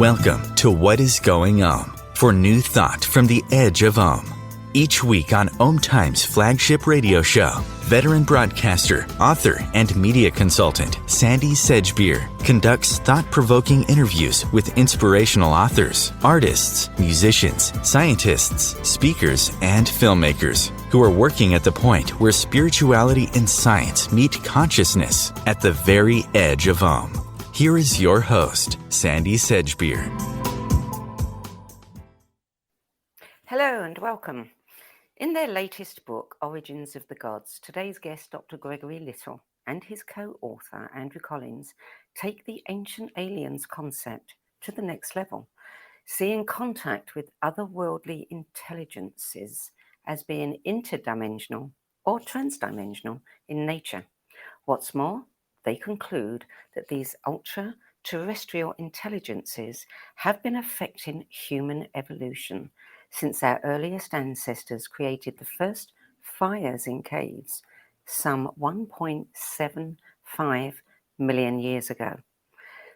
Welcome to What is Going for new thought from the edge of Each week on OMTimes flagship radio show, veteran broadcaster, author, and media consultant Sandie Sedgbeer conducts thought-provoking interviews with inspirational authors, artists, musicians, scientists, speakers, and filmmakers who are working at the point where spirituality and science meet consciousness at the very edge of Here is your host, Sandie Sedgbeer. Hello and welcome. In their latest book, Origins of the Gods, today's guest, Dr. Gregory Little, and his co-author, Andrew Collins, take the ancient aliens concept to the next level, seeing contact with otherworldly intelligences as being interdimensional or transdimensional in nature. What's more, they conclude that these ultra-terrestrial intelligences have been affecting human evolution since our earliest ancestors created the first fires in caves some 1.75 million years ago.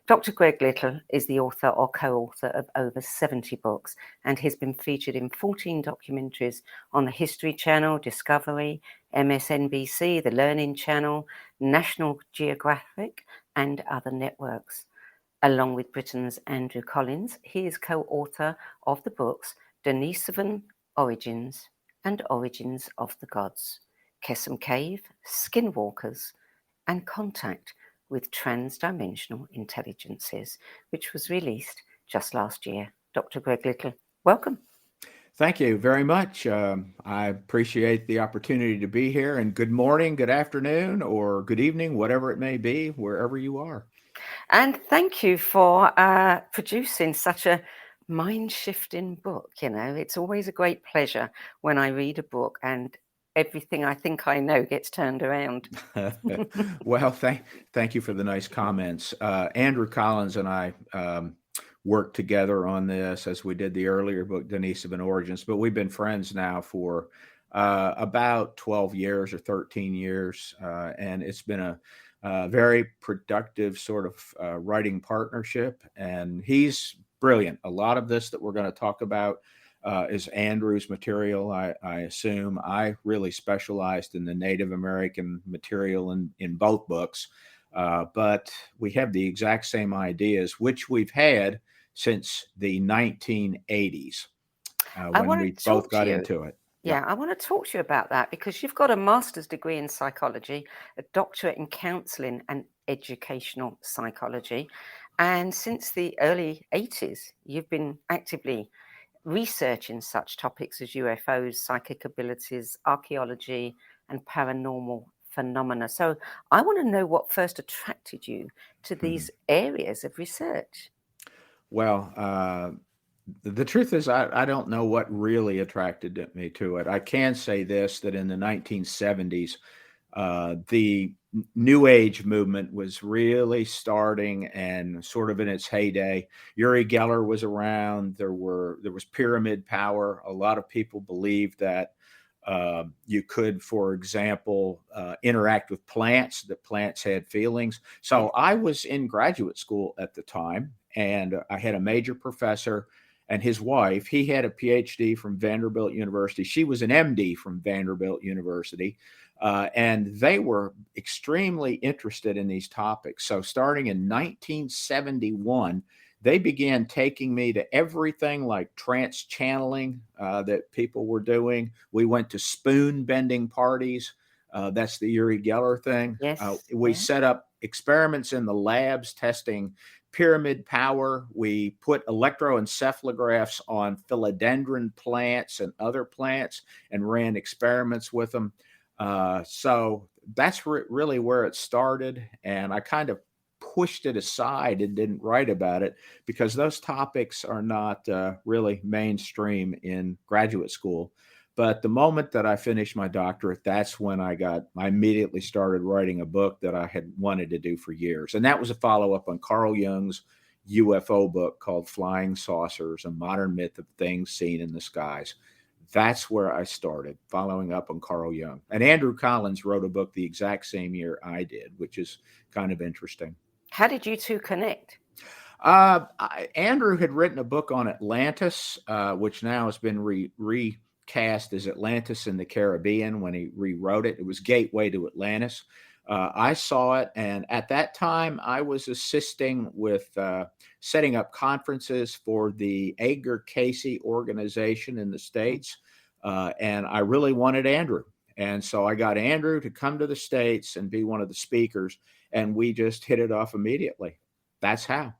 Dr. Greg Little is the author or co-author of over 70 books and has been featured in 14 documentaries on the History Channel, Discovery, MSNBC, the Learning Channel, National Geographic, and other networks. Along with Britain's Andrew Collins, he is co-author of the books Denisova Origins and Origins of the Gods, Qesem Cave, Skinwalkers, and Contact with Transdimensional Intelligences, which was released just last year. Dr. Greg Little, welcome. Thank you very much. I appreciate the opportunity to be here, and good morning, good afternoon, or good evening, whatever it may be, wherever you are. And thank you for producing such a mind-shifting book. You know, it's always a great pleasure when I read a book and everything I think I know gets turned around. Well, thank you for the nice comments. Andrew Collins and I worked together on this as we did the earlier book, Denisova Origins, but we've been friends now for about 12 years or 13 years, and it's been a very productive sort of writing partnership, and he's brilliant. A lot of this that we're going to talk about is Andrew's material, I assume. I really specialized in the Native American material in both books, but we have the exact same ideas, which we've had since the 1980s when we both got into it. Yeah, I want to talk to you about that because you've got a master's degree in psychology, a doctorate in counseling and educational psychology. And since the early 80s, you've been actively researching such topics as UFOs, psychic abilities, archaeology, and paranormal phenomena. So I want to know what first attracted you to these areas of research. Well, the truth is, I don't know what really attracted me to it. I can say this, that in the 1970s, the New Age movement was really starting and sort of in its heyday. Uri Geller was around. There was pyramid power. A lot of people believed that you could, for example, interact with plants, that plants had feelings. So I was in graduate school at the time, and I had a major professor and his wife. He had a PhD from Vanderbilt University. She was an MD from Vanderbilt University. And they were extremely interested in these topics. So starting in 1971, they began taking me to everything like trance channeling that people were doing. We went to spoon bending parties. That's the Uri Geller thing. Yes. We set up experiments in the labs testing pyramid power. We put electroencephalographs on philodendron plants and other plants and ran experiments with them. So that's really where it started. And I kind of pushed it aside and didn't write about it because those topics are not really mainstream in graduate school. But the moment that I finished my doctorate, that's when I immediately started writing a book that I had wanted to do for years. And that was a follow-up on Carl Jung's UFO book called Flying Saucers, A Modern Myth of Things Seen in the Skies. That's where I started, following up on Carl Jung. And Andrew Collins wrote a book the exact same year I did, which is kind of interesting. How did you two connect? Andrew had written a book on Atlantis, which now has been recast as Atlantis in the Caribbean when he rewrote it. It was Gateway to Atlantis. I saw it, and at that time, I was assisting with setting up conferences for the Edgar Cayce organization in the States, and I really wanted Andrew. And so I got Andrew to come to the States and be one of the speakers, and we just hit it off immediately. That's how.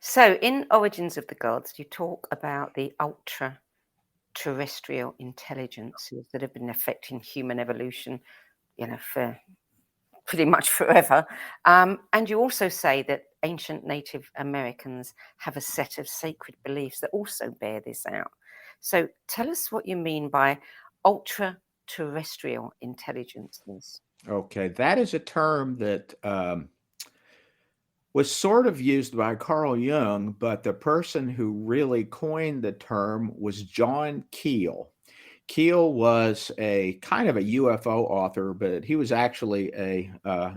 So in Origins of the Gods, you talk about the ultra-terrestrial intelligences that have been affecting human evolution, for pretty much forever. And you also say that ancient Native Americans have a set of sacred beliefs that also bear this out. So tell us what you mean by ultra-terrestrial intelligences. Okay, that is a term that was sort of used by Carl Jung, but the person who really coined the term was John Keel. Keel was a kind of a UFO author, but he was actually a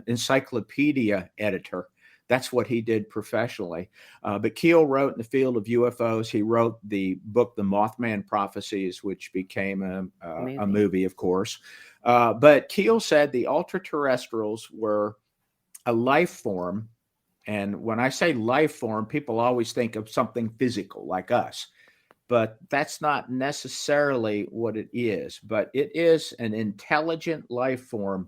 encyclopedia editor. That's what he did professionally. But Keel wrote in the field of UFOs. He wrote the book, The Mothman Prophecies, which became a movie, of course. But Keel said the ultraterrestrials were a life form. And when I say life form, people always think of something physical like us. But that's not necessarily what it is. But it is an intelligent life form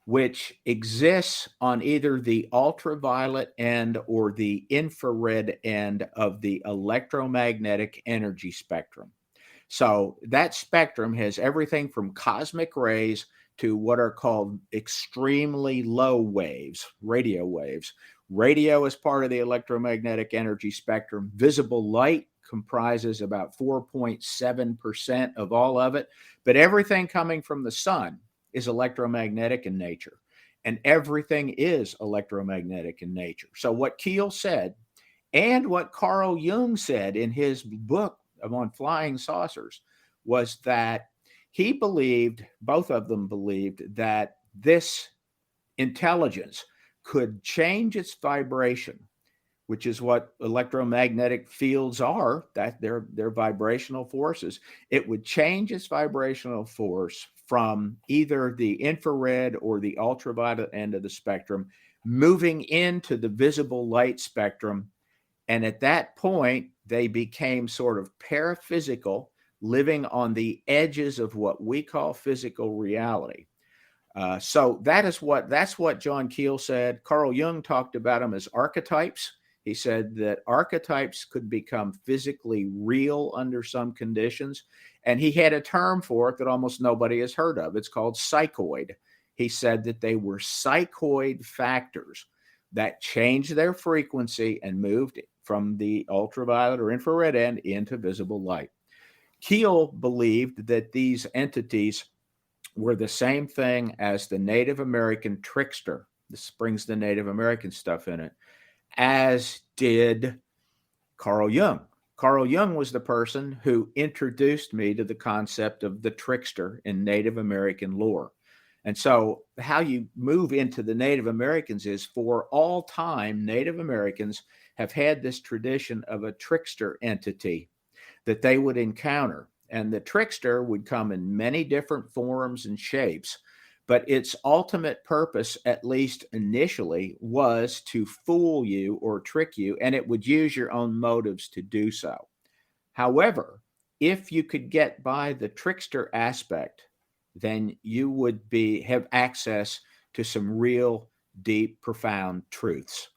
which exists on either the ultraviolet end or the infrared end of the electromagnetic energy spectrum. So that spectrum has everything from cosmic rays to what are called extremely low waves, radio waves. Radio is part of the electromagnetic energy spectrum. Visible light comprises about 4.7% of all of it, but everything coming from the sun is electromagnetic in nature, and everything is electromagnetic in nature. So what Keel said, and what Carl Jung said in his book on flying saucers, was that he believed, both of them believed, that this intelligence could change its vibration, which is what electromagnetic fields are, that they're vibrational forces. It would change its vibrational force from either the infrared or the ultraviolet end of the spectrum, moving into the visible light spectrum. And at that point, they became sort of paraphysical, living on the edges of what we call physical reality. So that's what John Keel said. Carl Jung talked about them as archetypes. He said that archetypes could become physically real under some conditions. And he had a term for it that almost nobody has heard of. It's called psychoid. He said that they were psychoid factors that changed their frequency and moved from the ultraviolet or infrared end into visible light. Keel believed that these entities were the same thing as the Native American trickster. This brings the Native American stuff in it, as did Carl Jung. Carl Jung was the person who introduced me to the concept of the trickster in Native American lore. And so how you move into the Native Americans is, for all time, Native Americans have had this tradition of a trickster entity that they would encounter. And the trickster would come in many different forms and shapes, but its ultimate purpose, at least initially, was to fool you or trick you, and it would use your own motives to do so. However, if you could get by the trickster aspect, then you would have access to some real, deep, profound truths.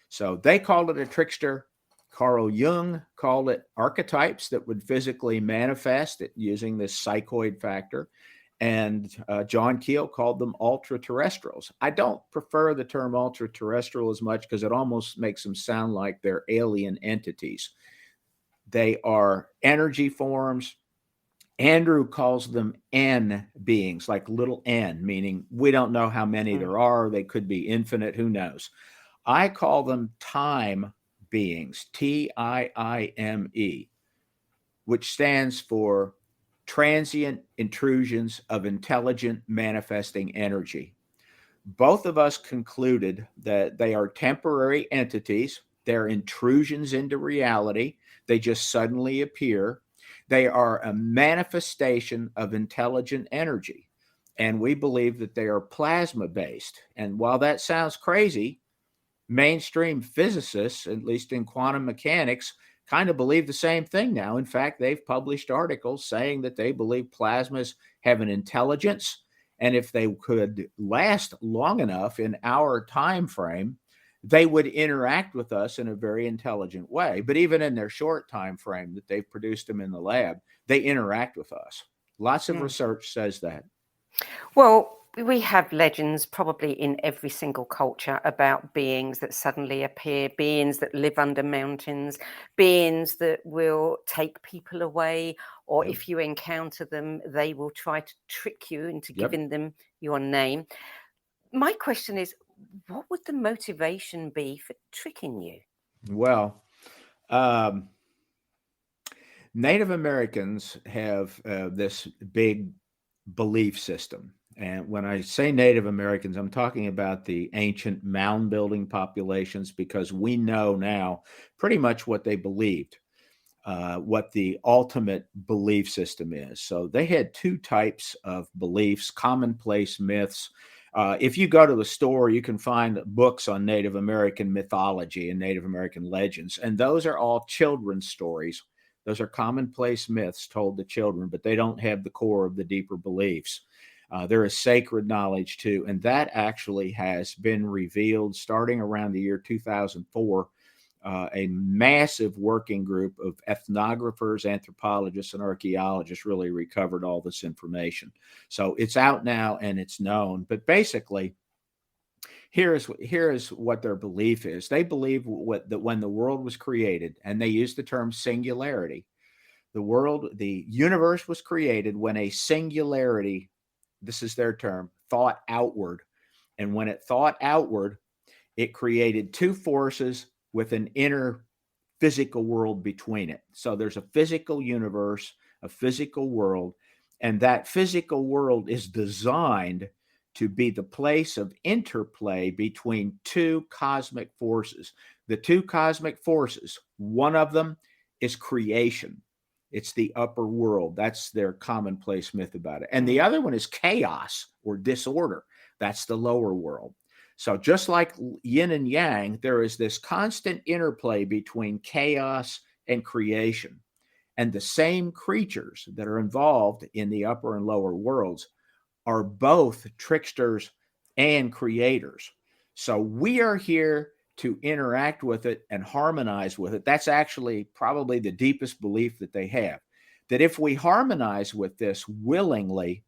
So they called it a trickster. Carl Jung called it archetypes that would physically manifest it using this psychoid factor. And John Keel called them ultra-terrestrials. I don't prefer the term ultra-terrestrial as much because it almost makes them sound like they're alien entities. They are energy forms. Andrew calls them N beings, like little n, meaning we don't know how many there are. They could be infinite. Who knows? I call them time beings, TIIME, which stands for transient intrusions of intelligent manifesting energy. both of us concluded that they are temporary entities. They're intrusions into reality. They just suddenly appear. They are a manifestation of intelligent energy. And we believe that they are plasma based. And while that sounds crazy, mainstream physicists, at least in quantum mechanics, kind of believe the same thing now. In fact, they've published articles saying that they believe plasmas have an intelligence, and if they could last long enough in our time frame, they would interact with us in a very intelligent way. But even in their short time frame that they've produced them in the lab, they interact with us. Lots of research says that. Well, we have legends probably in every single culture about beings that suddenly appear, beings that live under mountains, beings that will take people away, or if you encounter them, they will try to trick you into giving them your name. My question is, what would the motivation be for tricking you? Well, Native Americans have this big belief system. And when I say Native Americans, I'm talking about the ancient mound building populations, because we know now pretty much what they believed, what the ultimate belief system is. So they had two types of beliefs: commonplace myths. If you go to the store, you can find books on Native American mythology and Native American legends, and those are all children's stories. Those are commonplace myths told to children, but they don't have the core of the deeper beliefs. There is sacred knowledge too, and that actually has been revealed starting around the year 2004. A massive working group of ethnographers, anthropologists, and archaeologists really recovered all this information. So it's out now and it's known. But basically, here is what their belief is. They believe that when the world was created, and they use the term singularity, the universe was created when a singularity, this is their term, thought outward. And when it thought outward, it created two forces with an inner physical world between it. So there's a physical universe, a physical world, and that physical world is designed to be the place of interplay between two cosmic forces. The two cosmic forces, one of them is creation. It's the upper world. That's their commonplace myth about it. And the other one is chaos or disorder. That's the lower world. So just like yin and yang, there is this constant interplay between chaos and creation. And the same creatures that are involved in the upper and lower worlds are both tricksters and creators. So we are here to interact with it and harmonize with it. That's actually probably the deepest belief that they have, that if we harmonize with this willingly,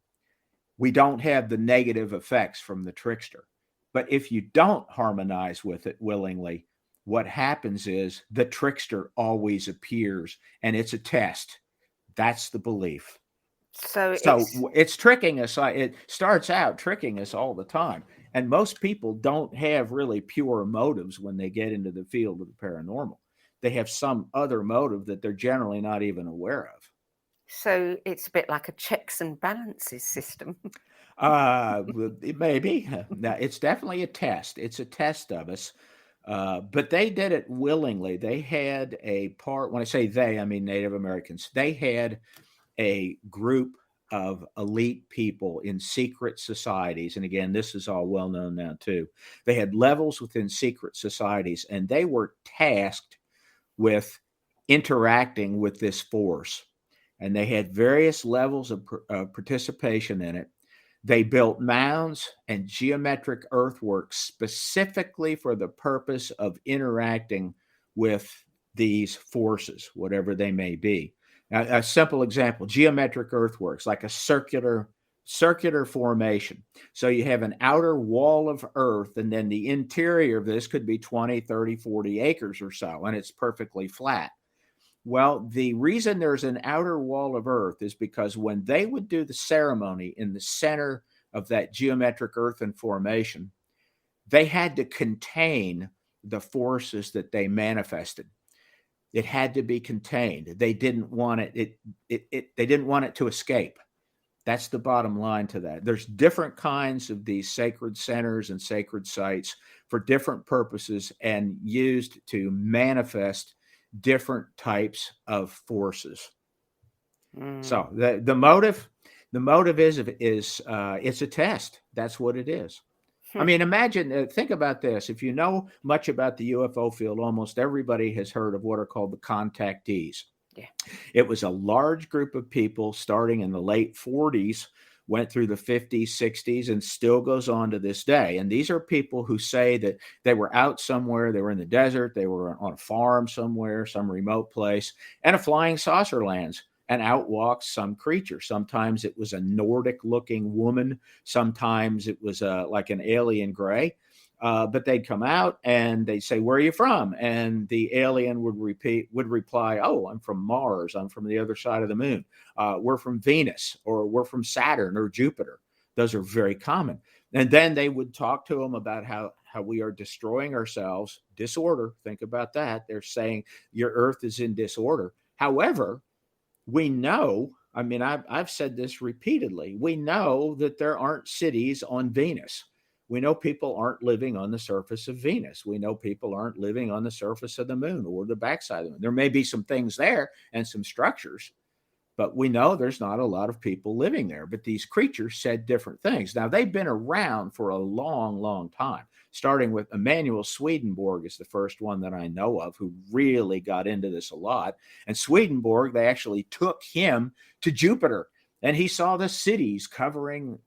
we don't have the negative effects from the trickster. But if you don't harmonize with it willingly, what happens is the trickster always appears, and it's a test. That's the belief. So it's tricking us. It starts out tricking us all the time. And most people don't have really pure motives when they get into the field of the paranormal. They have some other motive that they're generally not even aware of. So it's a bit like a checks and balances system. Maybe. Now, it's definitely a test. It's a test of us. But they did it willingly. They had a part, when I say they, I mean Native Americans. They had a group of elite people in secret societies. And again, this is all well known now too. They had levels within secret societies, and they were tasked with interacting with this force. And they had various levels of participation in it. They built mounds and geometric earthworks specifically for the purpose of interacting with these forces, whatever they may be. Now, a simple example, geometric earthworks, like a circular formation. So you have an outer wall of earth, and then the interior of this could be 20, 30, 40 acres or so, and it's perfectly flat. Well, the reason there's an outer wall of earth is because when they would do the ceremony in the center of that geometric earthen formation, they had to contain the forces that they manifested. It had to be contained. They didn't want it. They didn't want it to escape. That's the bottom line to that. There's different kinds of these sacred centers and sacred sites for different purposes and used to manifest different types of forces. So the motive is it's a test. That's what it is. I mean, imagine, think about this. If you know much about the UFO field, almost everybody has heard of what are called the contactees. Yeah. It was a large group of people starting in the late 40s, went through the 50s, 60s, and still goes on to this day. And these are people who say that they were out somewhere, they were in the desert, they were on a farm somewhere, some remote place, and a flying saucer lands. And out walks some creature. Sometimes it was a Nordic-looking woman. Sometimes it was like an alien gray. But they'd come out and they'd say, "Where are you from?" And the alien would reply, "Oh, I'm from Mars. I'm from the other side of the moon. We're from Venus, or we're from Saturn or Jupiter." Those are very common. And then they would talk to them about how we are destroying ourselves. Disorder. Think about that. They're saying your Earth is in disorder. However, we know, I mean, I've said this repeatedly, we know that there aren't cities on Venus. We know people aren't living on the surface of Venus. We know people aren't living on the surface of the moon or the backside of the moon. There may be some things there and some structures, but we know there's not a lot of people living there. But these creatures said different things. Now, they've been around for a long, long time, starting with Emanuel Swedenborg is the first one that I know of who really got into this a lot. And Swedenborg, they actually took him to Jupiter, and he saw the cities covering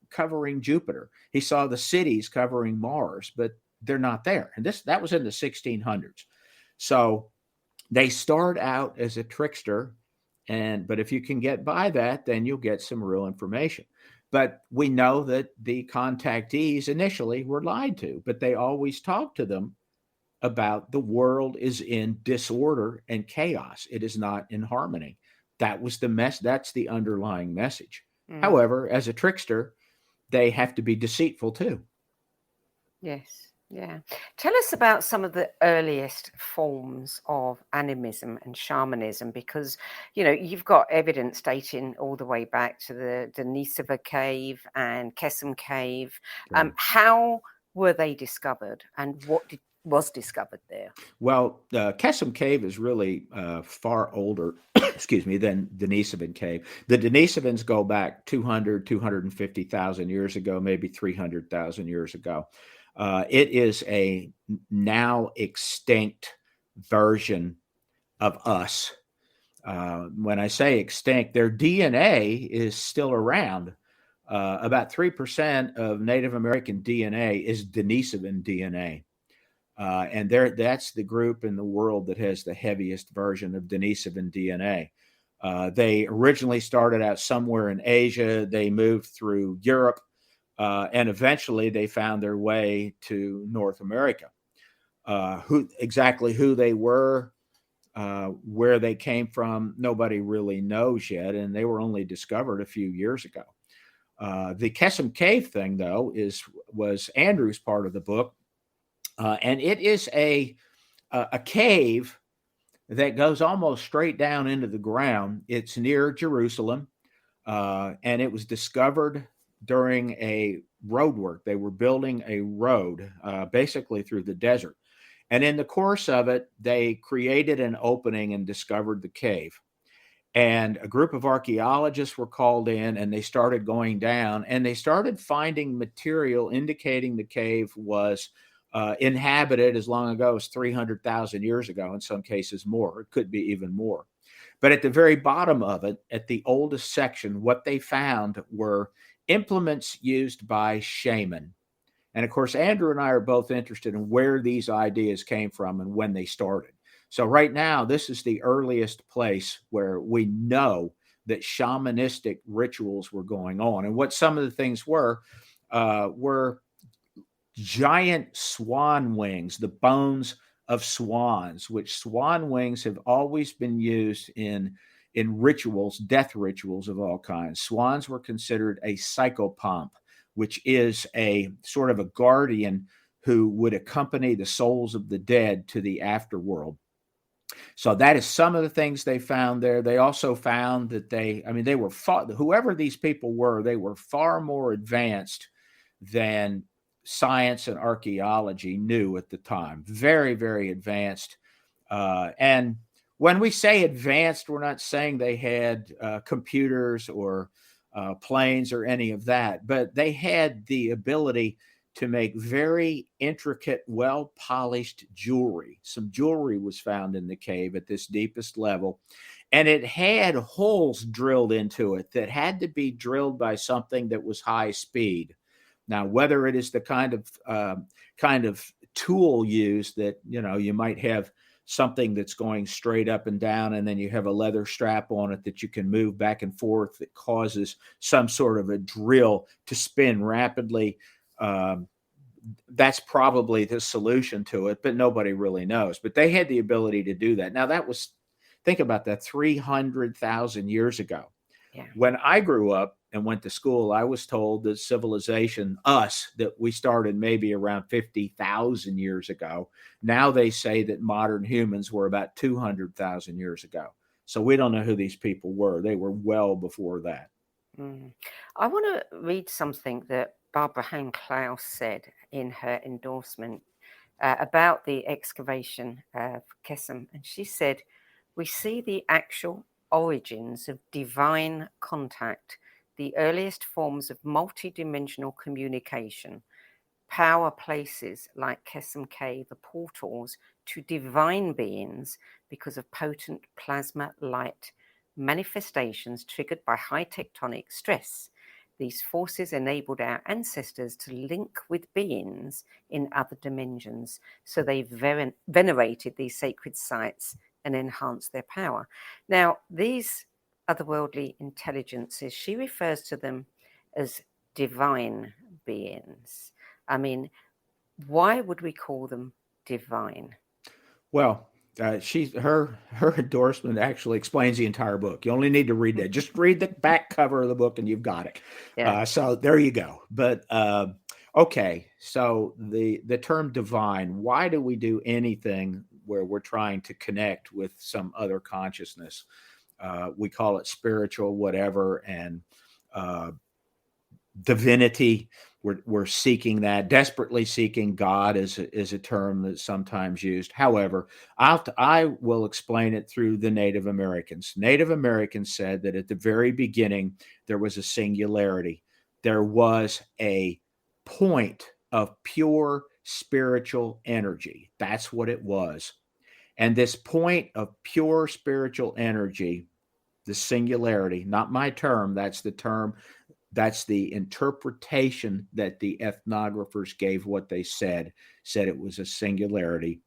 Jupiter. He saw the cities covering Mars, but they're not there. And that was in the 1600s. So they start out as a trickster. But if you can get by that, then you'll get some real information. But we know that the contactees initially were lied to, but they always talked to them about the world is in disorder and chaos. It is not in harmony. That was that's the underlying message. However, as a trickster, they have to be deceitful too. Yes. Yeah. Tell us about some of the earliest forms of animism and shamanism, because, you've got evidence dating all the way back to the Denisova Cave and Qesem Cave. How were they discovered, and what was discovered there? Well, Qesem Cave is really far older, than Denisovan Cave. The Denisovans go back 250,000 years ago, maybe 300,000 years ago. It is a now extinct version of us. When I say extinct, their DNA is still around. About 3% of Native American DNA is Denisovan DNA. And that's the group in the world that has the heaviest version of Denisovan DNA. They originally started out somewhere in Asia. They moved through Europe. And eventually they found their way to North America. Who they were, where they came from, nobody really knows yet, and they were only discovered a few years ago. The Qesem Cave thing, though, was Andrew's part of the book, and it is a cave that goes almost straight down into the ground. It's near Jerusalem, and it was discovered during a road work. They were building a road basically through the desert. And in the course of it, they created an opening and discovered the cave. And a group of archaeologists were called in, and they started going down, and they started finding material indicating the cave was inhabited as long ago as 300,000 years ago, in some cases more. It could be even more. But at the very bottom of it, at the oldest section, what they found were implements used by shaman. And of course, Andrew and I are both interested in where these ideas came from and when they started. So right now, this is the earliest place where we know that shamanistic rituals were going on. And what some of the things were giant swan wings, the bones of swans, which swan wings have always been used in rituals, death rituals of all kinds. Swans were considered a psychopomp, which is a sort of a guardian who would accompany the souls of the dead to the afterworld. So that is some of the things they found there. They also found that they were whoever these people were, they were far more advanced than science and archaeology knew at the time. Very, very advanced. And when we say advanced, we're not saying they had computers or planes or any of that, but they had the ability to make very intricate, well-polished jewelry. Some jewelry was found in the cave at this deepest level, and it had holes drilled into it that had to be drilled by something that was high speed. Now, whether it is the kind of tool used that, you might have something that's going straight up and down, and then you have a leather strap on it that you can move back and forth that causes some sort of a drill to spin rapidly. That's probably the solution to it, but nobody really knows. But they had the ability to do that. Now, think about that, 300,000 years ago. Yeah. When I grew up and went to school, I was told that civilization, that we started maybe around 50,000 years ago. Now they say that modern humans were about 200,000 years ago. So we don't know who these people were. They were well before that. I want to read something that Barbara Hahn-Klaus said in her endorsement about the excavation of Qesem. And she said, "We see the actual origins of divine contact, the earliest forms of multidimensional communication. Power places like Qesem Cave are portals to divine beings because of potent plasma light manifestations triggered by high tectonic stress. These forces enabled our ancestors to link with beings in other dimensions, so they venerated these sacred sites and enhanced their power." Now, these otherworldly intelligences, she refers to them as divine beings. I mean, why would we call them divine? Well, her endorsement actually explains the entire book. You only need to read that. Just read the back cover of the book and you've got it. Yeah. So there you go. But okay, so the term divine, why do we do anything where we're trying to connect with some other consciousness? We call it spiritual, whatever, and divinity. We're seeking that, desperately seeking God is a term that's sometimes used. However, I will explain it through the Native Americans. Native Americans said that at the very beginning, there was a singularity. There was a point of pure spiritual energy. That's what it was. And this point of pure spiritual energy, the singularity, not my term, that's the term. That's the interpretation that the ethnographers gave what they said it was a singularity,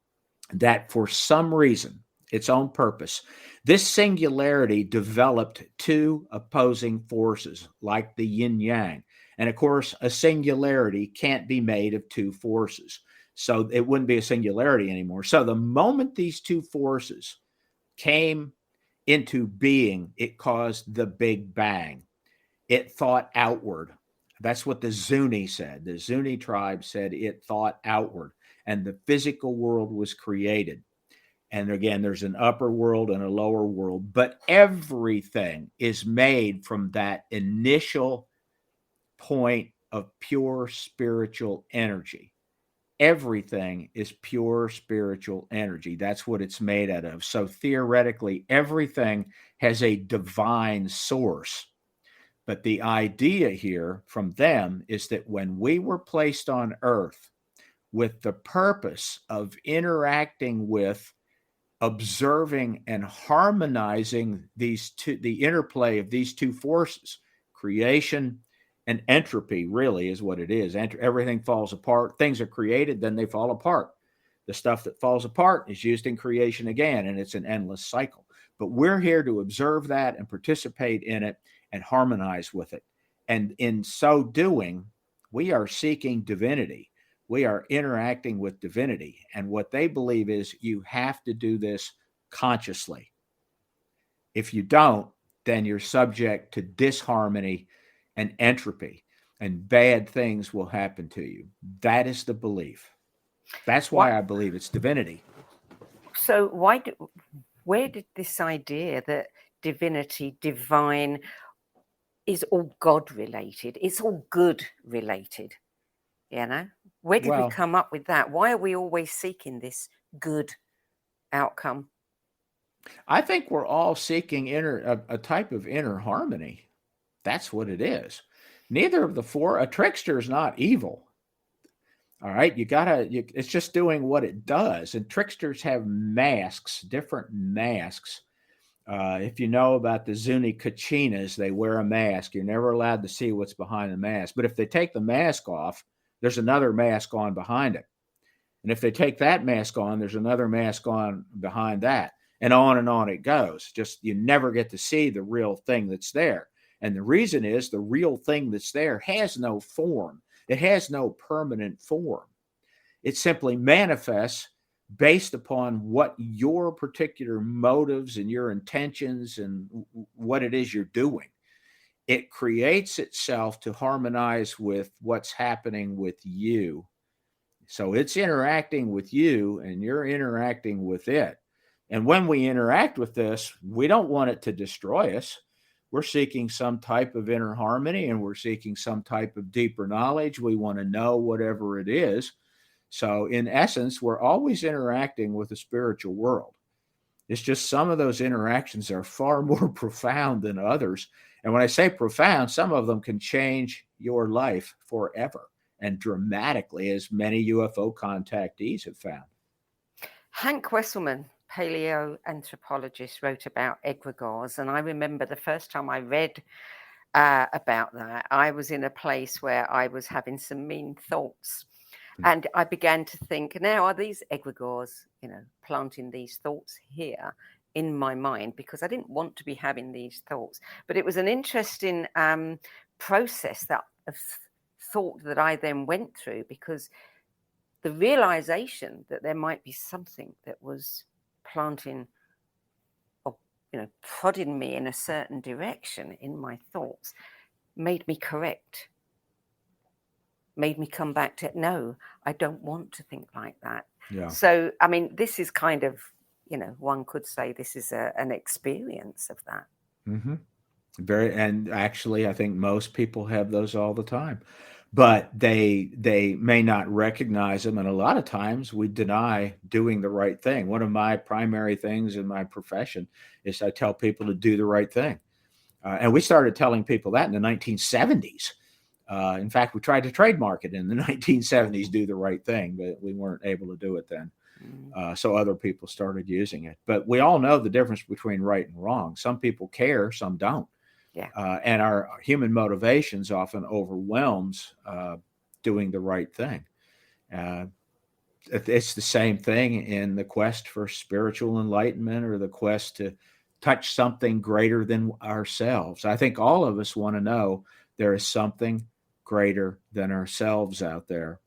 that for some reason, its own purpose, this singularity developed two opposing forces like the yin yang. And of course, a singularity can't be made of two forces. So it wouldn't be a singularity anymore. So the moment these two forces came into being, it caused the Big Bang. It thought outward. That's what the Zuni said. The Zuni tribe said it thought outward, and the physical world was created. And again, there's an upper world and a lower world, but everything is made from that initial point of pure spiritual energy. Everything is pure spiritual energy. That's what it's made out of. So theoretically, everything has a divine source. But the idea here from them is that when we were placed on Earth with the purpose of interacting with, observing, and harmonizing the interplay of these two forces, creation and entropy, really is what it is. Everything falls apart. Things are created, then they fall apart. The stuff that falls apart is used in creation again, and it's an endless cycle. But we're here to observe that and participate in it and harmonize with it. And in so doing, we are seeking divinity. We are interacting with divinity. And what they believe is you have to do this consciously. If you don't, then you're subject to disharmony and entropy, and bad things will happen to you. That is the belief. That's why I believe it's divinity. So where did this idea that divinity, divine, is all God related? It's all good related, Where did we come up with that? Why are we always seeking this good outcome? I think we're all seeking a type of inner harmony. That's what it is. Neither of the four. A trickster is not evil. All right, it's just doing what it does. And tricksters have masks, different masks. If you know about the Zuni Kachinas, they wear a mask. You're never allowed to see what's behind the mask. But if they take the mask off, there's another mask on behind it. And if they take that mask on, there's another mask on behind that. And on it goes. Just you never get to see the real thing that's there. And the reason is the real thing that's there has no form. It has no permanent form. It simply manifests based upon what your particular motives and your intentions and what it is you're doing. It creates itself to harmonize with what's happening with you. So it's interacting with you and you're interacting with it. And when we interact with this, we don't want it to destroy us. We're seeking some type of inner harmony and we're seeking some type of deeper knowledge. We want to know whatever it is. So in essence, we're always interacting with the spiritual world. It's just some of those interactions are far more profound than others. And when I say profound, some of them can change your life forever and dramatically, as many UFO contactees have found. Hank Wesselman, paleoanthropologist, wrote about egregores, and I remember the first time I read about that, I was in a place where I was having some mean thoughts, and I began to think, now are these egregores, planting these thoughts here in my mind, because I didn't want to be having these thoughts. But it was an interesting process of thought that I then went through, because the realization that there might be something that was planting or prodding me in a certain direction in my thoughts made me correct, made me come back to no, I don't want to think like that. Yeah. So I mean, this is kind of, one could say this is an experience of that. Mm-hmm. And actually I think most people have those all the time, but they may not recognize them. And a lot of times we deny doing the right thing. One of my primary things in my profession is I tell people to do the right thing. And we started telling people that in the 1970s. In fact, we tried to trademark it in the 1970s, do the right thing, but we weren't able to do it then. So other people started using it. But we all know the difference between right and wrong. Some people care, some don't. Yeah. And our human motivations often overwhelms doing the right thing. It's the same thing in the quest for spiritual enlightenment or the quest to touch something greater than ourselves. I think all of us want to know there is something greater than ourselves out there.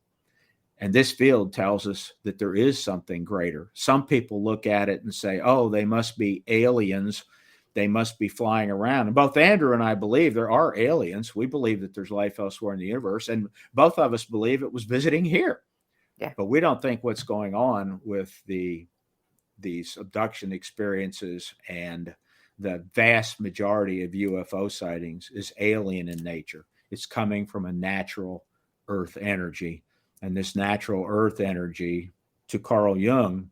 And this field tells us that there is something greater. Some people look at it and say, oh, they must be aliens. They must be flying around. And both Andrew and I believe there are aliens. We believe that there's life elsewhere in the universe. And both of us believe it was visiting here. Yeah. But we don't think what's going on with these abduction experiences and the vast majority of UFO sightings is alien in nature. It's coming from a natural earth energy. And this natural earth energy, to Carl Jung,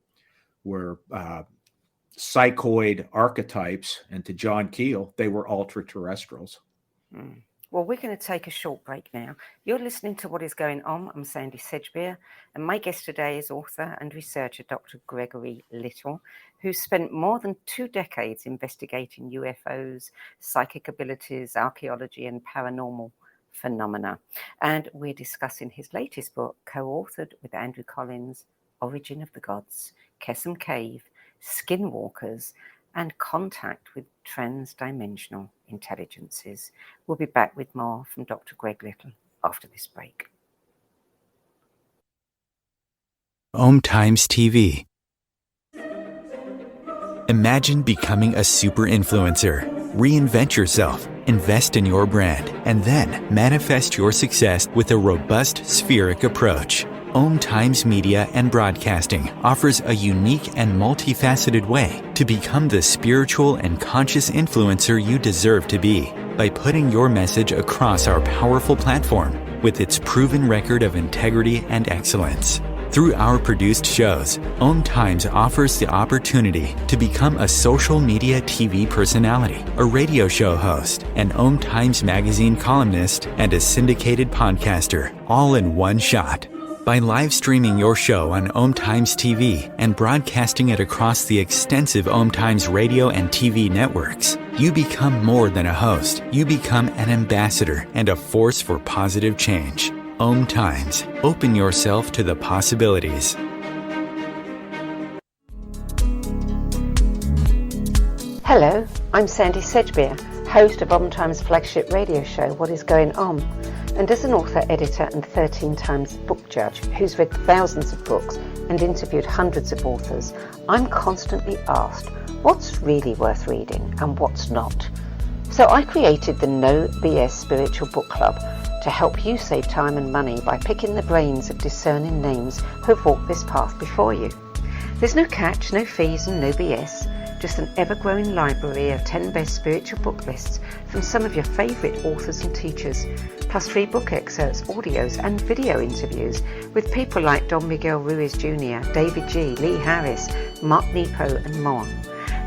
were psychoid archetypes, and to John Keel, they were ultra-terrestrials. Well, we're going to take a short break now. You're listening to What Is Going On. I'm Sandie Sedgbeer, and my guest today is author and researcher Dr. Gregory Little, who spent more than 2 decades investigating UFOs, psychic abilities, archaeology, and paranormal phenomena. And we're discussing his latest book, co-authored with Andrew Collins, Origin of the Gods, Qesem Cave, Skinwalkers, and Contact with Transdimensional Intelligences. We'll be back with more from Dr. Greg Little after this break. OMTimes TV. Imagine becoming a super influencer. Reinvent yourself, invest in your brand, and then manifest your success with a robust spheric approach. OMTimes Media and Broadcasting offers a unique and multifaceted way to become the spiritual and conscious influencer you deserve to be by putting your message across our powerful platform with its proven record of integrity and excellence. Through our produced shows, OMTimes offers the opportunity to become a social media TV personality, a radio show host, an OMTimes magazine columnist, and a syndicated podcaster, all in one shot. By live streaming your show on OMTimes TV and broadcasting it across the extensive OMTimes radio and TV networks, you become more than a host. You become an ambassador and a force for positive change. OMTimes. Open yourself to the possibilities. Hello, I'm Sandie Sedgbeer, host of OMTimes' flagship radio show, What Is Going On? And as an author, editor, and 13 times book judge who's read thousands of books and interviewed hundreds of authors, I'm constantly asked what's really worth reading and what's not. So I created the No BS Spiritual Book Club to help you save time and money by picking the brains of discerning names who have walked this path before you. There's no catch, no fees, and no BS. Just an ever-growing library of 10 best spiritual book lists from some of your favourite authors and teachers, plus free book excerpts, audios and video interviews with people like Don Miguel Ruiz Jr., David G., Lee Harris, Mark Nepo and more.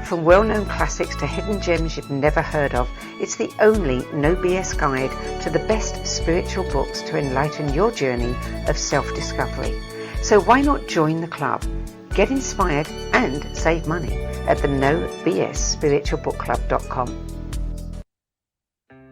From well-known classics to hidden gems you've never heard of, it's the only no BS guide to the best spiritual books to enlighten your journey of self-discovery. So why not join the club? Get inspired and save money at the nobsspiritualbookclub.com.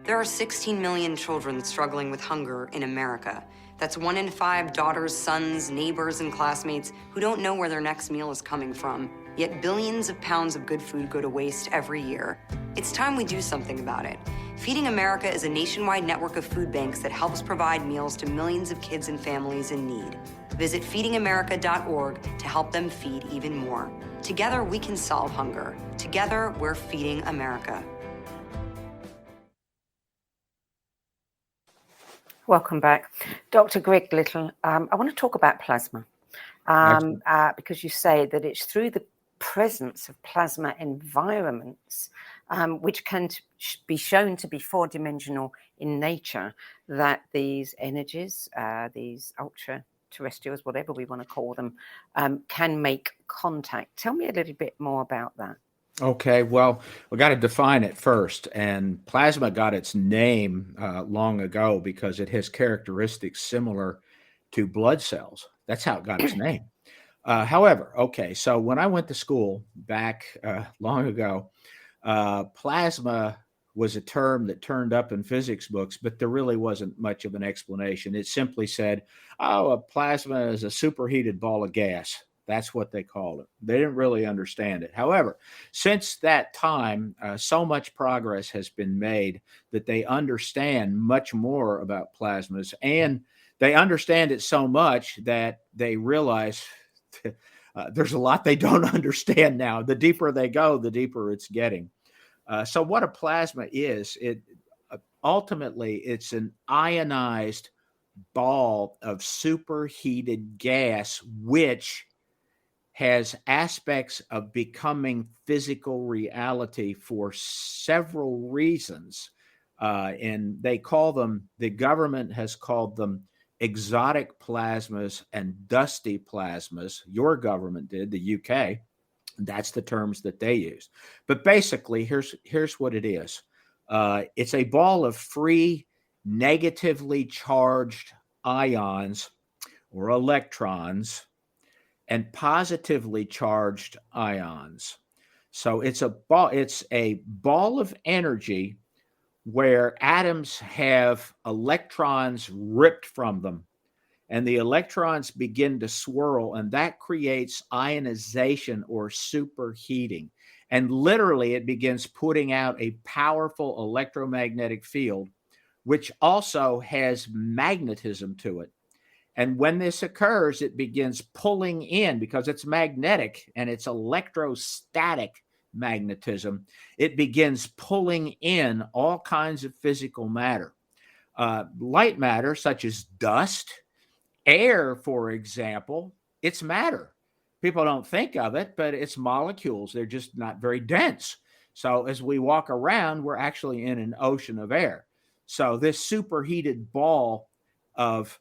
There are 16 million children struggling with hunger in America. That's 1 in 5 daughters, sons, neighbors, and classmates who don't know where their next meal is coming from. Yet billions of pounds of good food go to waste every year. It's time we do something about it. Feeding America is a nationwide network of food banks that helps provide meals to millions of kids and families in need. Visit feedingamerica.org to help them feed even more. Together, we can solve hunger. Together, we're feeding America. Welcome back. Dr. Greg Little, I want to talk about plasma because you say that it's through the presence of plasma environments, which can be shown to be four-dimensional in nature, that these energies, these ultra-terrestrials, whatever we want to call them, can make contact. Tell me a little bit more about that. Okay, well, we got to define it first. And plasma got its name long ago because it has characteristics similar to blood cells. That's how it got its name. However, okay, so when I went to school back long ago, plasma was a term that turned up in physics books, but there really wasn't much of an explanation. It simply said, oh, a plasma is a superheated ball of gas. That's what they called it. They didn't really understand it. However, since that time, so much progress has been made that they understand much more about plasmas, and they understand it so much that they realize there's a lot they don't understand now. The deeper they go, the deeper it's getting. So what a plasma is, ultimately, it's an ionized ball of superheated gas, which has aspects of becoming physical reality for several reasons. And they call them, the government has called them exotic plasmas and dusty plasmas. Your government did, the UK. That's the terms that they use. But basically, here's what it is. It's a ball of free, negatively charged ions or electrons and positively charged ions. So it's a ball of energy where atoms have electrons ripped from them, and the electrons begin to swirl, and that creates ionization or superheating. And literally, it begins putting out a powerful electromagnetic field, which also has magnetism to it. And when this occurs, it begins pulling in, because it's magnetic and it's electrostatic magnetism. It begins pulling in all kinds of physical matter, light matter such as dust, Air, for example, it's matter. People don't think of it, but it's molecules. They're just not very dense. So as we walk around, we're actually in an ocean of air. So this superheated ball of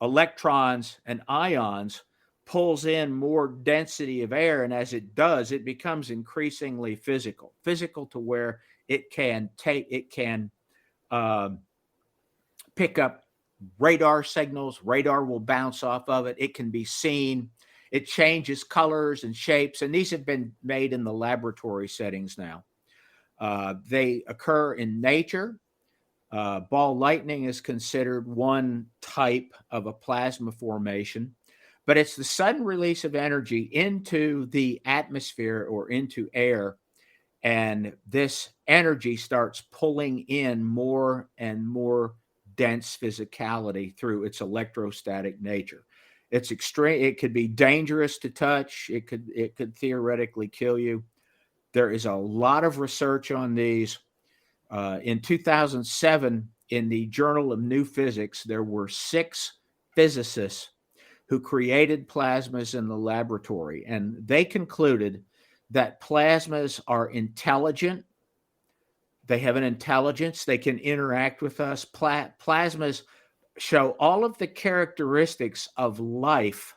electrons and ions pulls in more density of air. And as it does, it becomes increasingly physical to where it can pick up radar signals. Radar will bounce off of it. It can be seen. It changes colors and shapes. And these have been made in the laboratory settings now. They occur in nature. Ball lightning is considered one type of a plasma formation, but it's the sudden release of energy into the atmosphere or into air. And this energy starts pulling in more and more dense physicality through its electrostatic nature. It's extreme. It could be dangerous to touch. It could theoretically kill you. There is a lot of research on these. In 2007, in the Journal of New Physics, there were 6 physicists who created plasmas in the laboratory, and they concluded that plasmas are intelligent. They have an intelligence. They can interact with us. Plasmas show all of the characteristics of life.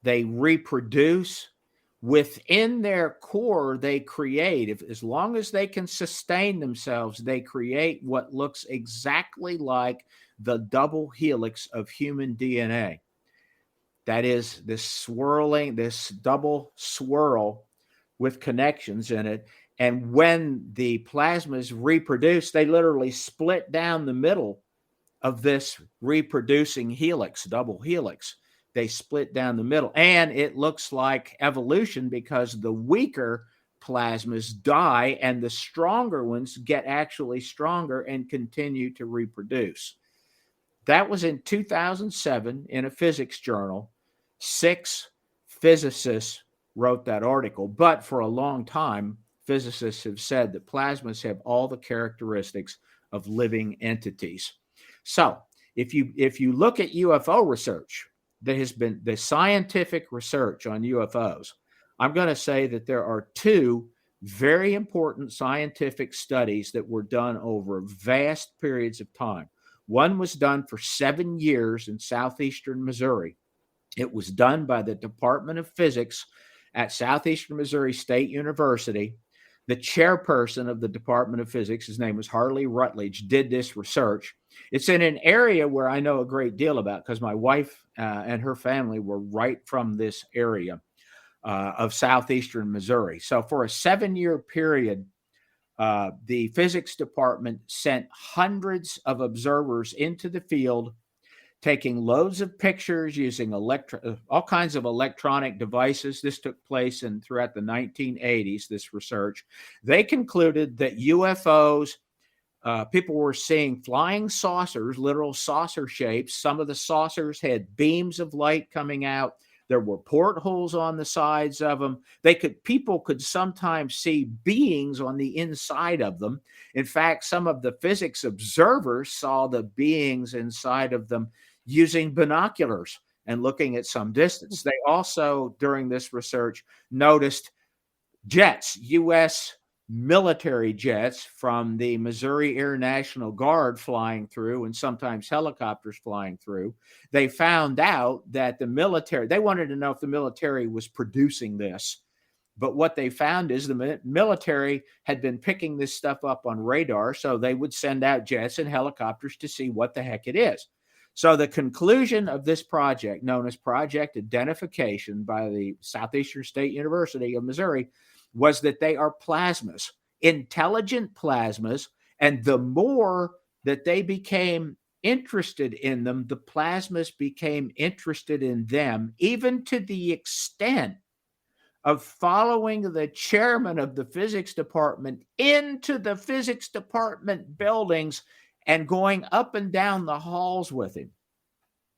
They reproduce. Within their core, they create. As long as they can sustain themselves, they create what looks exactly like the double helix of human DNA. That is this double swirl with connections in it. And when the plasmas reproduce, they literally split down the middle of this reproducing helix, double helix. They split down the middle, and it looks like evolution because the weaker plasmas die and the stronger ones get actually stronger and continue to reproduce. That was in 2007 in a physics journal. 6 physicists wrote that article, but for a long time, physicists have said that plasmas have all the characteristics of living entities. So if you look at UFO research, there has been the scientific research on UFOs. I'm going to say that there are 2 very important scientific studies that were done over vast periods of time. One was done for 7 years in southeastern Missouri. It was done by the Department of Physics at Southeastern Missouri State University. The chairperson of the Department of Physics, his name was Harley Rutledge, did this research. It's in an area where I know a great deal about because my wife and her family were right from this area of southeastern Missouri. So for a 7-year period, the physics department sent hundreds of observers into the field, taking loads of pictures using all kinds of electronic devices. This took place throughout the 1980s, this research. They concluded that UFOs, people were seeing flying saucers, literal saucer shapes. Some of the saucers had beams of light coming out. There were portholes on the sides of them. People could sometimes see beings on the inside of them. In fact, some of the physics observers saw the beings inside of them using binoculars and looking at some distance. They also, during this research, noticed jets, U.S. military jets from the Missouri Air National Guard flying through, and sometimes helicopters flying through. They found out that the military, they wanted to know if the military was producing this. But what they found is the military had been picking this stuff up on radar, so they would send out jets and helicopters to see what the heck it is. So the conclusion of this project, known as Project Identification by the Southeastern State University of Missouri, was that they are plasmas, intelligent plasmas, and the more that they became interested in them, the plasmas became interested in them, even to the extent of following the chairman of the physics department into the physics department buildings and going up and down the halls with him.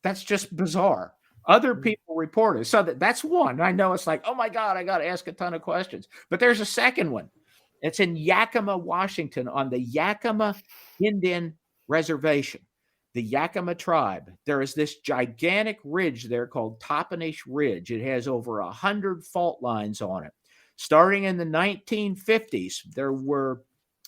That's just bizarre. Other people reported. So that's one. I know it's like, oh my God, I got to ask a ton of questions. But there's a second one. It's in Yakima, Washington, on the Yakima Indian Reservation. the Yakima tribe, there is this gigantic ridge there called Toppenish Ridge. It has over 100 fault lines on it. Starting in the 1950s, there were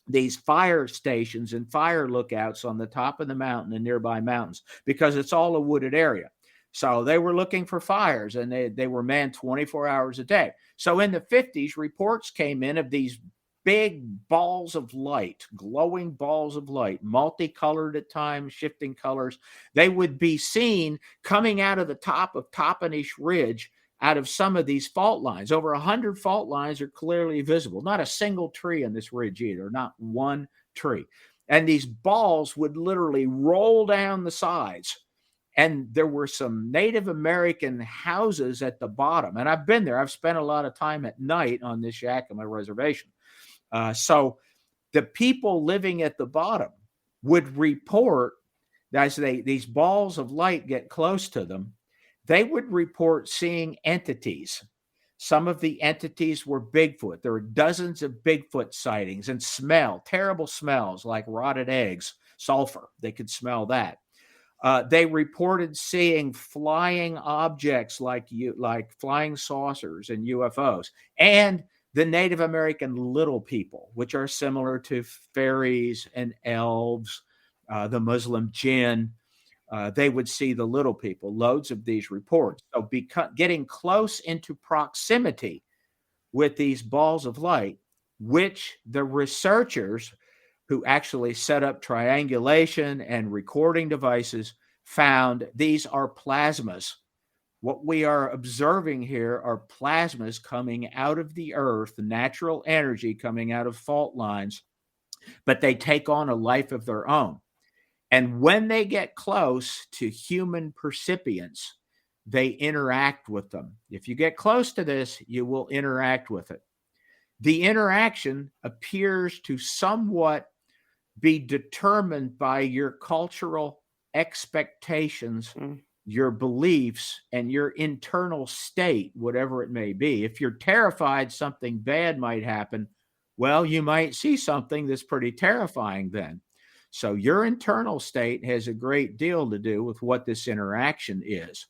these fire stations and fire lookouts on the top of the mountain and nearby mountains because it's all a wooded area. So they were looking for fires, and they were manned 24 hours a day. So in the 50s, reports came in of these big balls of light, glowing balls of light, multicolored at times, shifting colors. They would be seen coming out of the top of Toppenish Ridge out of some of these fault lines. Over 100 fault lines are clearly visible. Not a single tree on this ridge either, not one tree. And these balls would literally roll down the sides. And there were some Native American houses at the bottom. And I've been there. I've spent a lot of time at night on this Yakima reservation. So the people living at the bottom would report as these balls of light get close to them, they would report seeing entities. Some of the entities were Bigfoot. There were dozens of Bigfoot sightings, and terrible smells like rotted eggs, sulfur. They could smell that. They reported seeing flying objects like flying saucers and UFOs, and the Native American little people, which are similar to fairies and elves, the Muslim jinn. They would see the little people, loads of these reports. So getting close into proximity with these balls of light, which the researchers who actually set up triangulation and recording devices found these are plasmas. What we are observing here are plasmas coming out of the earth, natural energy coming out of fault lines, but they take on a life of their own. And when they get close to human percipients, they interact with them. If you get close to this, you will interact with it. The interaction appears to somewhat be determined by your cultural expectations, your beliefs, and your internal state, whatever it may be. If you're terrified something bad might happen, well, you might see something that's pretty terrifying then. So your internal state has a great deal to do with what this interaction is.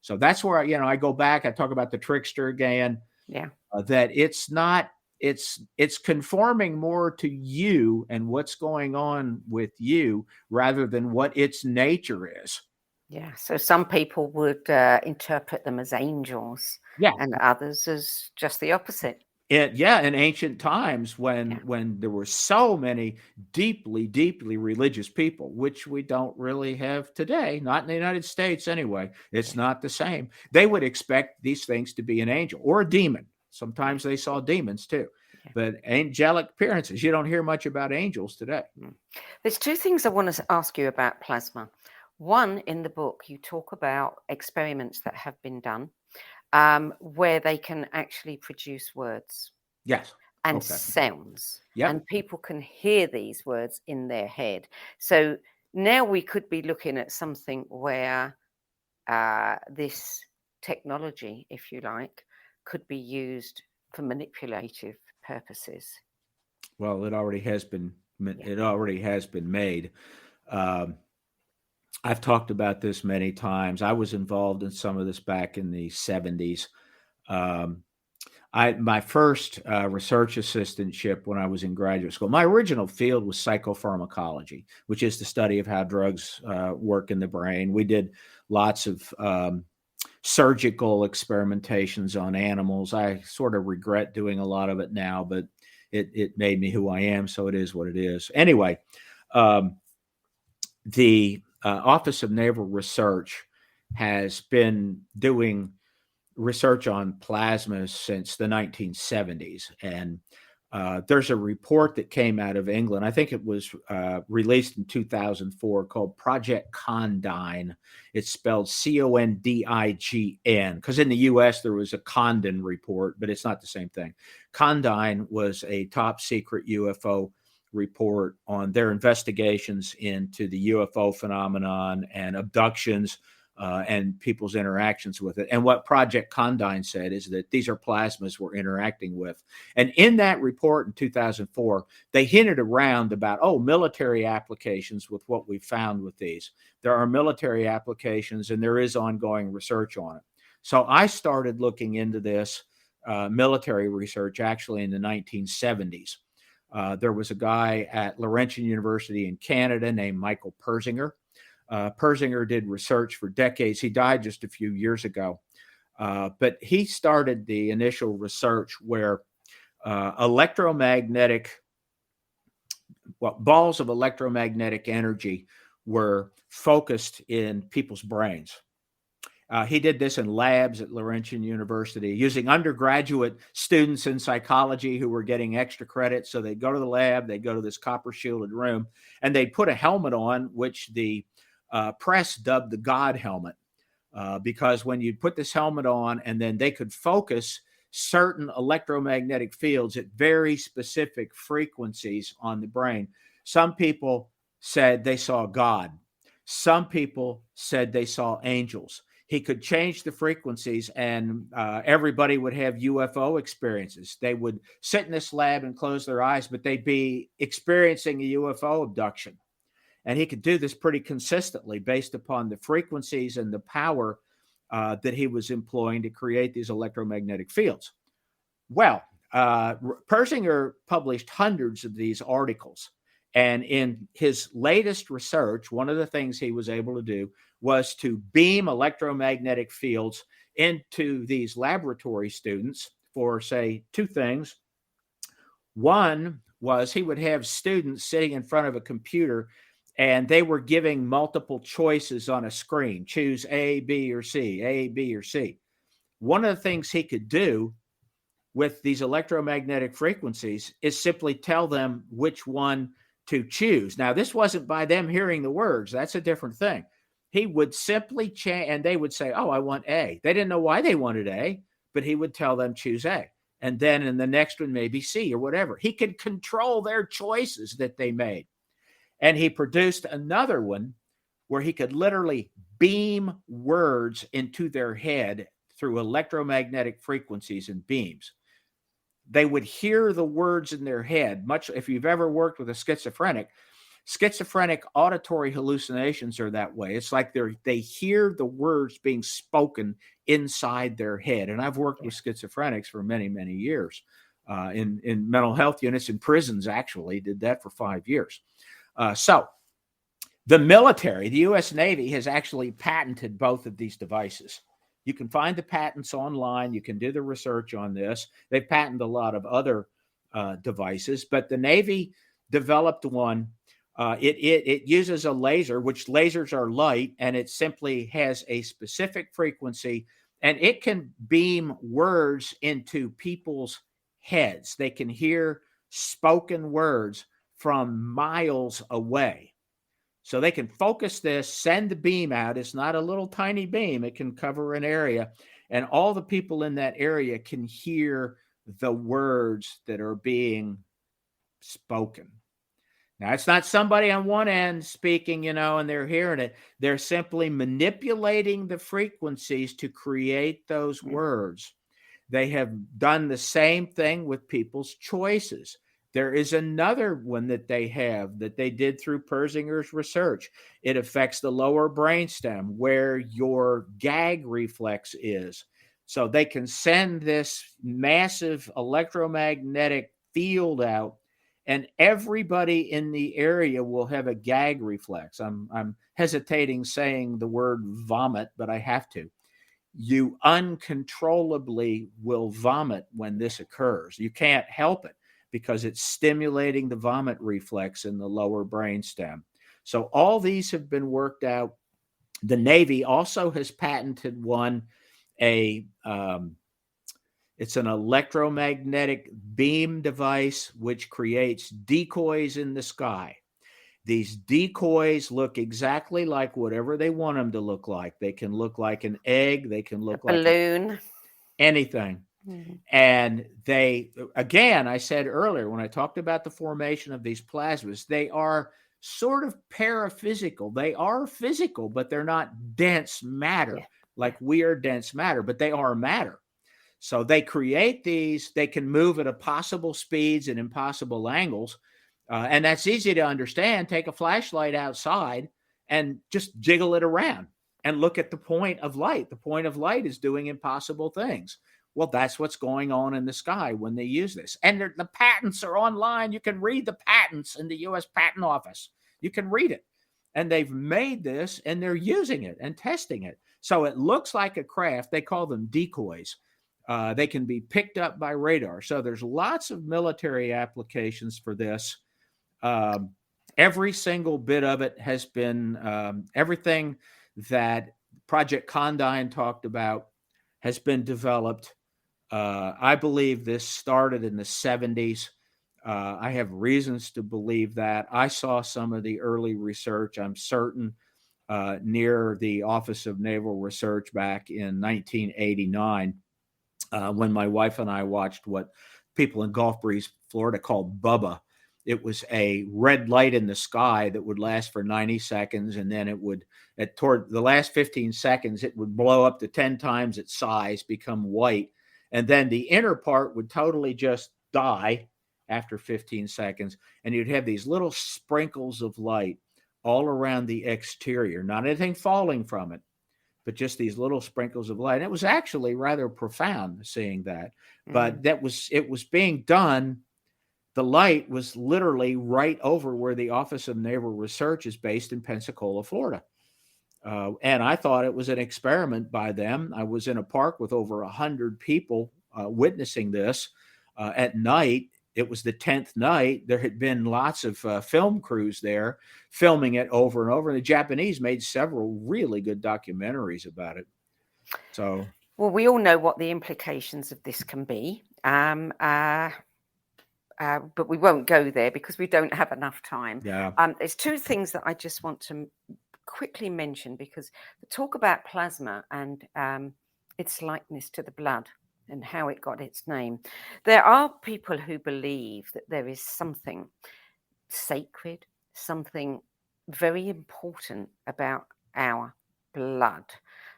So that's where, I go back, I talk about the trickster again. Yeah. That it's not, it's conforming more to you and what's going on with you rather than what its nature is. Yeah. So some people would interpret them as angels, and others as just the opposite. In ancient times when there were so many deeply, deeply religious people, which we don't really have today, not in the United States anyway. It's not the same. They would expect these things to be an angel or a demon. Sometimes they saw demons too, but angelic appearances. You don't hear much about angels today. There's two things I want to ask you about plasma. One, in the book, you talk about experiments that have been done where they can actually produce words. Yes. And sounds. Yep. And people can hear these words in their head. So now we could be looking at something where this technology, if you like, could be used for manipulative purposes. Well, it already has been. It already has been made. I've talked about this many times. I was involved in some of this back in the 70s. My first research assistantship when I was in graduate school, my original field was psychopharmacology, which is the study of how drugs work in the brain. We did lots of surgical experimentations on animals. I sort of regret doing a lot of it now, but it made me who I am, so it is what it is. Anyway, the Office of Naval Research has been doing research on plasmas since the 1970s. And there's a report that came out of England. I think it was released in 2004 called Project Condign. It's spelled Condign, because in the US there was a Condon report, but it's not the same thing. Condign was a top secret UFO report on their investigations into the UFO phenomenon and abductions and people's interactions with it. And what Project Condign said is that these are plasmas we're interacting with. And in that report in 2004, they hinted around about, military applications with what we found with these. There are military applications, and there is ongoing research on it. So I started looking into this military research actually in the 1970s. There was a guy at Laurentian University in Canada named Michael Persinger. Persinger did research for decades. He died just a few years ago. But he started the initial research where balls of electromagnetic energy were focused in people's brains. He did this in labs at Laurentian University using undergraduate students in psychology who were getting extra credit. So they'd go to the lab, they'd go to this copper shielded room, and they'd put a helmet on, which the press dubbed the God helmet, because when you put this helmet on and then they could focus certain electromagnetic fields at very specific frequencies on the brain. Some people said they saw God. Some people said they saw angels. He could change the frequencies, and everybody would have UFO experiences. They would sit in this lab and close their eyes, but they'd be experiencing a UFO abduction. And he could do this pretty consistently based upon the frequencies and the power that he was employing to create these electromagnetic fields. Well, Persinger published hundreds of these articles. And in his latest research, one of the things he was able to do was to beam electromagnetic fields into these laboratory students for, say, two things. One was he would have students sitting in front of a computer, and they were giving multiple choices on a screen. Choose A, B, or C, A, B, or C. One of the things he could do with these electromagnetic frequencies is simply tell them which one to choose. Now, this wasn't by them hearing the words. That's a different thing. He would simply change, and they would say, I want A. They didn't know why they wanted A, but he would tell them choose A. And then in the next one, maybe C or whatever. He could control their choices that they made. And he produced another one where he could literally beam words into their head through electromagnetic frequencies and beams. They would hear the words in their head. Much if you've ever worked with a schizophrenic auditory hallucinations are that way. It's like they hear the words being spoken inside their head. And I've worked with schizophrenics for many, many years in mental health units, in prisons, actually did that for 5 years. So the military, the U.S. Navy, has actually patented both of these devices. You can find the patents online. You can do the research on this. They've patented a lot of other devices, but the Navy developed one. It uses a laser, which lasers are light, and it simply has a specific frequency, and it can beam words into people's heads. They can hear spoken words from miles away. So they can focus this, send the beam out. It's not a little tiny beam. It can cover an area, and all the people in that area can hear the words that are being spoken. Now, it's not somebody on one end speaking, and they're hearing it. They're simply manipulating the frequencies to create those words. They have done the same thing with people's choices. There is another one that they did through Persinger's research. It affects the lower brainstem where your gag reflex is. So they can send this massive electromagnetic field out, and everybody in the area will have a gag reflex. I'm hesitating saying the word vomit, but I have to. You uncontrollably will vomit when this occurs. You can't help it, because it's stimulating the vomit reflex in the lower brainstem. So all these have been worked out. The Navy also has patented one, it's an electromagnetic beam device which creates decoys in the sky. These decoys look exactly like whatever they want them to look like. They can look like an egg. They can look like a balloon. Anything. Mm-hmm. And they, again, I said earlier when I talked about the formation of these plasmas, they are sort of paraphysical. They are physical, but they're not dense matter like we are dense matter, but they are matter. So they create these, they can move at impossible speeds and impossible angles. And that's easy to understand. Take a flashlight outside and just jiggle it around and look at the point of light. The point of light is doing impossible things. Well, that's what's going on in the sky when they use this. And the patents are online. You can read the patents in the U.S. Patent Office. You can read it. And they've made this and they're using it and testing it. So it looks like a craft. They call them decoys. They can be picked up by radar. So there's lots of military applications for this. Every single bit of it has been, everything that Project Condign talked about has been developed. I believe this started in the 70s. I have reasons to believe that. I saw some of the early research, I'm certain, near the Office of Naval Research back in 1989, when my wife and I watched what people in Gulf Breeze, Florida call Bubba. It was a red light in the sky that would last for 90 seconds. And then it would, toward the last 15 seconds, it would blow up to 10 times its size, become white. And then the inner part would totally just die after 15 seconds. And you'd have these little sprinkles of light all around the exterior, not anything falling from it, but just these little sprinkles of light. And it was actually rather profound seeing that. But it was being done. The light was literally right over where the Office of Naval Research is based in Pensacola, Florida. And I thought it was an experiment by them. I was in a park with over 100 people witnessing this at night. It was the 10th night. There had been lots of film crews there filming it over and over. And the Japanese made several really good documentaries about it. So, well, we all know what the implications of this can be. But we won't go there because we don't have enough time. Yeah. There's two things that I just want to quickly mention, because the talk about plasma and its likeness to the blood and how it got its name. There are people who believe that there is something sacred, something very important about our blood.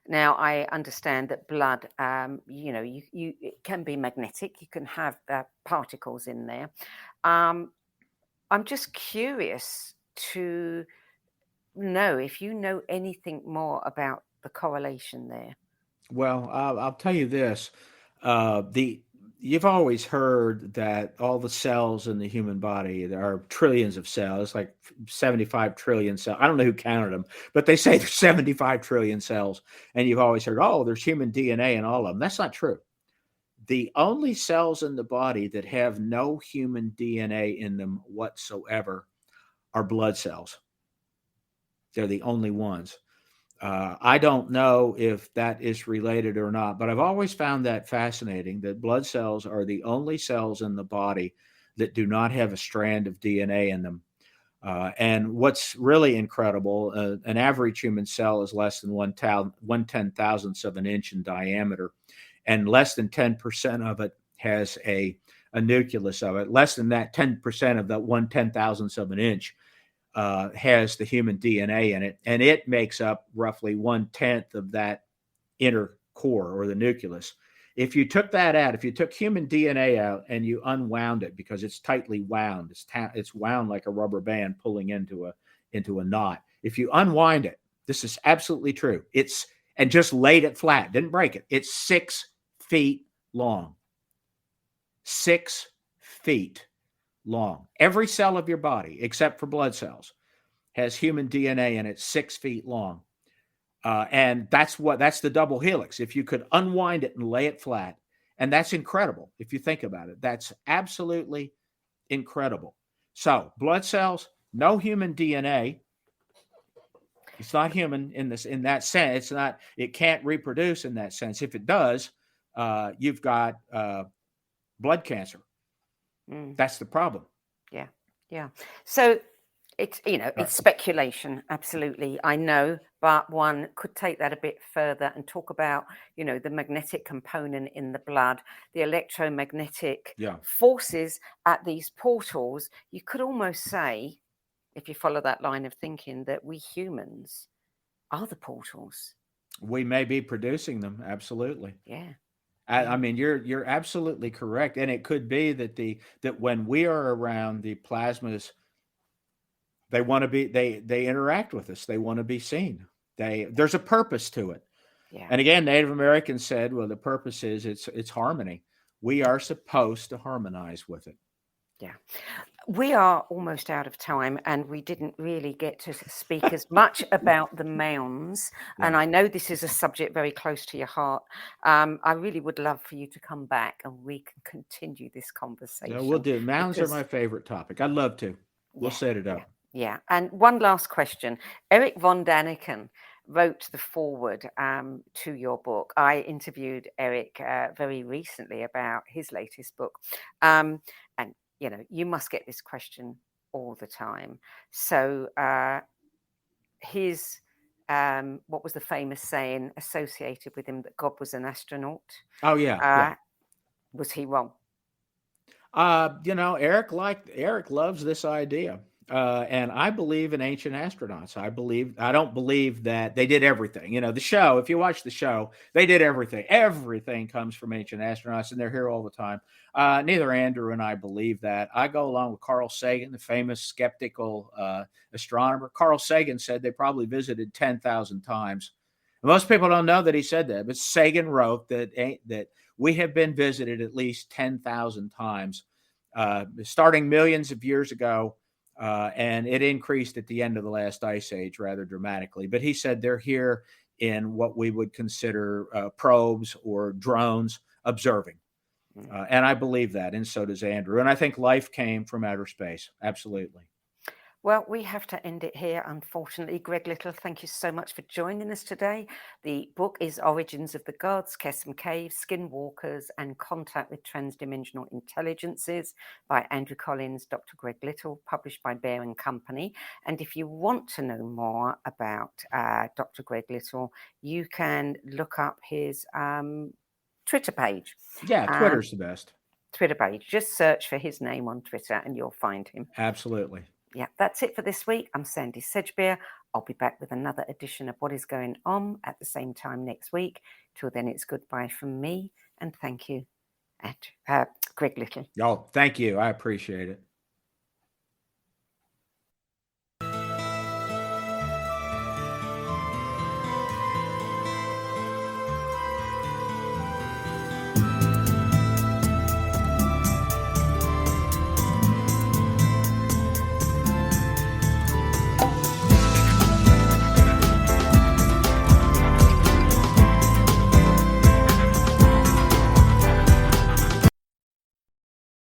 Now, I understand that blood, it can be magnetic. You can have particles in there. I'm just curious to know if you know anything more about the correlation there. Well, I'll tell you this. You've always heard that all the cells in the human body, there are trillions of cells, like 75 trillion cells. I don't know who counted them, but they say there's 75 trillion cells. And you've always heard, oh, there's human DNA in all of them. That's not true. The only cells in the body that have no human DNA in them whatsoever are blood cells. They're the only ones. I don't know if that is related or not, but I've always found that fascinating, that blood cells are the only cells in the body that do not have a strand of DNA in them. And what's really incredible, an average human cell is less than 1/10,000th of an inch in diameter, and less than 10% of it has a nucleus of it. Less than that, 10% of that 1/10,000th of an inch has the human DNA in it, and it makes up roughly 1/10 of that inner core or the nucleus. If you took that out, if you took human DNA out and you unwound it, because it's tightly wound, it's wound like a rubber band pulling into a knot. If you unwind it, this is absolutely true. And just laid it flat, didn't break it. It's 6 feet long. 6 feet long. Every cell of your body, except for blood cells, has human DNA in it, 6 feet long. And that's the double helix. If you could unwind it and lay it flat, and that's incredible. If you think about it, that's absolutely incredible. So blood cells, no human DNA. It's not human in that sense. It can't reproduce in that sense. If it does, you've got blood cancer. That's the problem. Yeah. So it's speculation. Absolutely. I know, but one could take that a bit further and talk about, the magnetic component in the blood, the electromagnetic forces at these portals. You could almost say if you follow that line of thinking, that we humans are the portals. We may be producing them. Absolutely. Yeah. I mean, you're absolutely correct, and it could be that when we are around, the plasmas, they want to be, they interact with us. They want to be seen. There's a purpose to it. Yeah. And again, Native Americans said, well, the purpose is it's harmony. We are supposed to harmonize with it. Yeah. We are almost out of time, and we didn't really get to speak as much about the mounds. And Yeah. I know this is a subject very close to your heart. I really would love for you to come back and we can continue this conversation. No, we'll do. Mounds are because- my favorite topic. I'd love to. We'll set it up. Yeah. And one last question. Eric von Daniken wrote the foreword to your book. I interviewed Eric very recently about his latest book. And, you know, you must get this question all the time. So what was the famous saying associated with him, that God was an astronaut? Oh, yeah. Was he wrong? You know, Eric loves this idea. And I believe in ancient astronauts. I don't believe that they did everything. You know, the show, if you watch the show, they did everything. Everything comes from ancient astronauts, and they're here all the time. Neither Andrew and I believe that. I go along with Carl Sagan, the famous skeptical astronomer. Carl Sagan said they probably visited 10,000 times. Most people don't know that he said that, but Sagan wrote that we have been visited at least 10,000 times, starting millions of years ago. And it increased at the end of the last ice age rather dramatically. But he said they're here in what we would consider probes or drones observing. And I believe that, and so does Andrew. And I think life came from outer space. Absolutely. Well, we have to end it here, unfortunately. Greg Little, thank you so much for joining us today. The book is Origins of the Gods, Qesem Cave, Skinwalkers, and Contact with Transdimensional Intelligences by Andrew Collins, Dr. Greg Little, published by Bear & Company. And if you want to know more about Dr. Greg Little, you can look up his Twitter page. Yeah, Twitter's the best. Twitter page. Just search for his name on Twitter and you'll find him. Absolutely. Yeah, that's it for this week. I'm Sandie Sedgbeer. I'll be back with another edition of What is Going On at the same time next week. Till then, it's goodbye from me, and thank you, and Greg Little. Y'all, thank you. I appreciate it.